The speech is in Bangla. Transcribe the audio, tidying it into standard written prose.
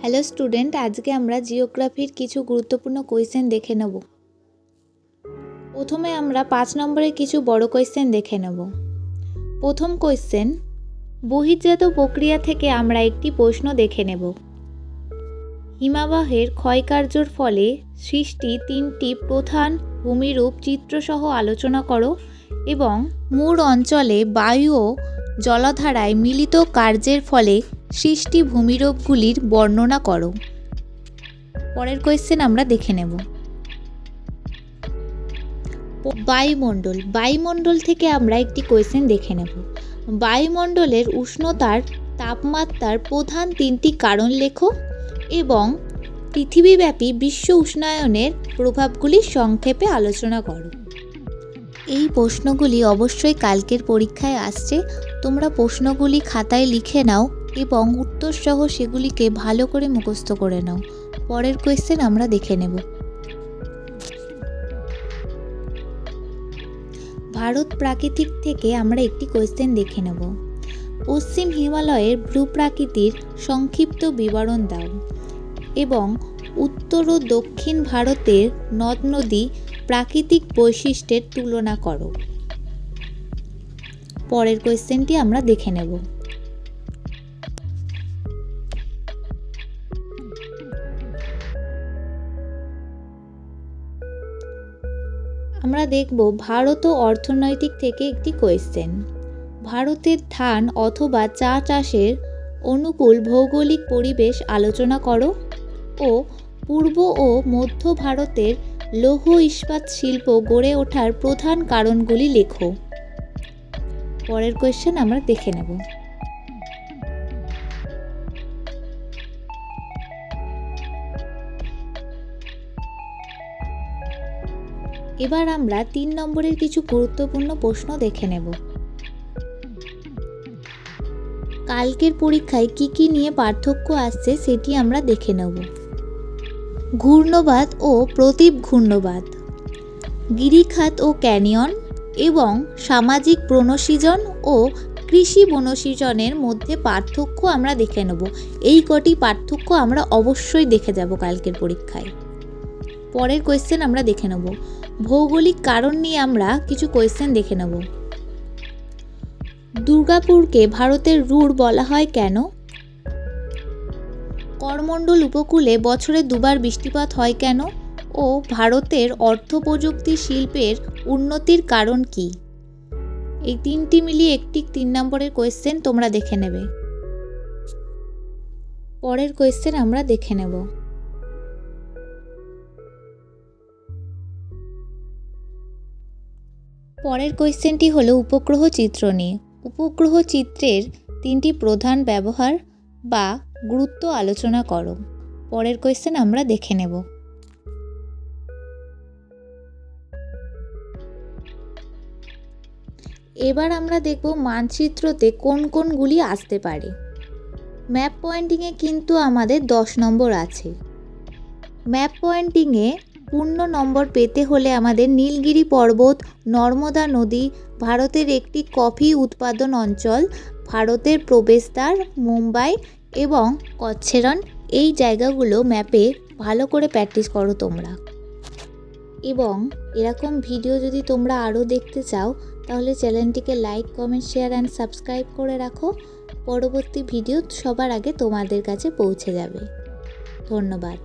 হ্যালো স্টুডেন্ট, আজকে আমরা জিওগ্রাফির কিছু গুরুত্বপূর্ণ কোয়েশ্চেন দেখে নেব। প্রথমে আমরা 5 নম্বরের কিছু বড় কোয়েশ্চেন দেখে নেব। প্রথম কোয়েশ্চেন, বহির্জাত প্রক্রিয়া থেকে আমরা একটি প্রশ্ন দেখে নেব। হিমবাহের ক্ষয়কার্যের ফলে সৃষ্টি 3টি প্রধান ভূমিরূপ চিত্রসহ আলোচনা করো এবং মূল অঞ্চলে বায়ু ও জলধারায় মিলিত কার্যের ফলে সৃষ্টি ভূমিরূপগুলির বর্ণনা করো। পরের কোয়েশ্চেন আমরা দেখে নেব। বায়ুমণ্ডল থেকে আমরা একটি কোয়েশ্চেন দেখে নেব। বায়ুমণ্ডলের উষ্ণতার তাপমাত্রার প্রধান 3টি কারণ লেখো এবং পৃথিবীব্যাপী বিশ্ব উষ্ণায়নের প্রভাবগুলি সংক্ষেপে আলোচনা করো। এই প্রশ্নগুলি অবশ্যই কালকের পরীক্ষায় আসছে। তোমরা প্রশ্নগুলি খাতায় লিখে নাও এবং উত্তর সহ সেগুলিকে ভালো করে মুখস্থ করে নাও। পরের কোয়েশ্চেন আমরা দেখে নেব। ভারত প্রাকৃতিক থেকে আমরা একটি কোয়েশ্চেন দেখে নেব। পশ্চিম হিমালয়ের ভূপ্রাকৃতির সংক্ষিপ্ত বিবরণ দাও এবং উত্তর ও দক্ষিণ ভারতের নদ নদী প্রাকৃতিক বৈশিষ্ট্যের তুলনা করো। পরের কোয়েশ্চেনটি আমরা দেখে নেব। আমরা দেখব ভারত ও অর্থনৈতিক থেকে একটি কোয়েশ্চেন। ভারতের ধান অথবা চা চাষের অনুকূল ভৌগোলিক পরিবেশ আলোচনা করো ও পূর্ব ও মধ্য ভারতের লৌহ ইস্পাত শিল্প গড়ে ওঠার প্রধান কারণগুলি লেখো। পরের কোয়েশ্চেন আমরা দেখে নেব। এবার আমরা 3 নম্বরের কিছু গুরুত্বপূর্ণ প্রশ্ন দেখে নেব। কালকের পরীক্ষায় কি কি নিয়ে পার্থক্য আসছে সেটি আমরা দেখে নেব। ঘূর্ণবাদ ও প্রতীপ ঘূর্ণবাদ, গিরিখাত ও ক্যানিয়ন এবং সামাজিক বনসৃজন ও কৃষি বনসৃজনের মধ্যে পার্থক্য আমরা দেখে নেব। এই কটি পার্থক্য আমরা অবশ্যই দেখে যাব কালকের পরীক্ষায়। পরের কোয়েশ্চেন আমরা দেখে নেব। ভৌগোলিক কারণ নিয়ে আমরা কিছু কোয়েশ্চেন দেখে নেব। দুর্গাপুরকে ভারতের রুর বলা হয় কেন? করমণ্ডল উপকূলে বছরে 2বার বৃষ্টিপাত হয় কেন? ও ভারতের অর্থ প্রযুক্তি শিল্পের উন্নতির কারণ কি? এই 3টি মিলিয়ে একটি 3 নম্বরের কোয়েশ্চেন তোমরা দেখে নেবে। পরের কোয়েশ্চেন আমরা দেখে নেব। পরের কোয়েশ্চেনটি হলো উপগ্রহ চিত্র নিয়ে। উপগ্রহ চিত্রের 3টি প্রধান ব্যবহার বা গুরুত্ব আলোচনা করো। পরের কোয়েশ্চেন আমরা দেখে নেব। এবার আমরা দেখব মানচিত্রতে কোন কোনগুলি আসতে পারে। ম্যাপ পয়েন্টিংয়ে কিন্তু আমাদের 10 নম্বর আছে। ম্যাপ পয়েন্টিংয়ে পূর্ণ নম্বর পেতে হলে আমাদের নীলগিরি পর্বত, নর্মদা নদী, ভারতের একটি কফি উৎপাদন অঞ্চল, ভারতের প্রবেশদ্বার মুম্বাই এবং কচ্ছেরন, এই জায়গাগুলো ম্যাপে ভালো করে প্র্যাকটিস করো তোমরা। এবং এরকম ভিডিও যদি তোমরা আরও দেখতে চাও তাহলে চ্যানেলটিকে like, comment, share and subscribe করে রাখো। পরবর্তী ভিডিও সবার আগে তোমাদের কাছে পৌঁছে যাবে। ধন্যবাদ।